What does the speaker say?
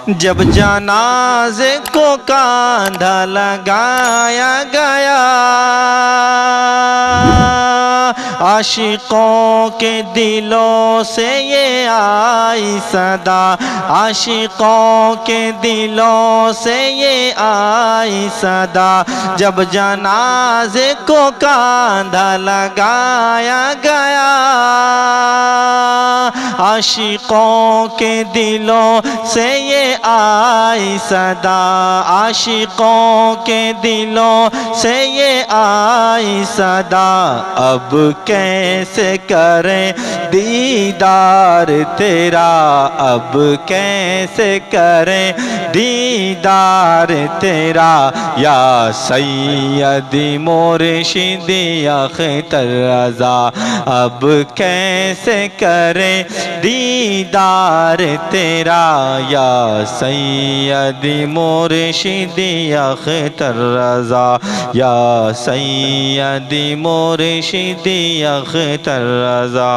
جب جنازے کو کاندھا لگایا گیا، عاشقوں کے دلوں سے یہ آئی صدا، عاشقوں کے دلوں سے یہ آئی صدا، جب جنازے کو کاندھا لگایا گیا، عاشقوں کے دلوں سے یہ آئی صدا، عاشقوں کے دلوں سے یہ آئی صدا، اب کیسے کریں دیدار تیرا، اب کیسے کریں دیدار تیرا، یا سیدی مرشدی اختر رضا، اب کیسے کریں دیدار تیرا، یا سیدی مرشدی اختر رضا، یا سیدی مرشدی اختر رضا۔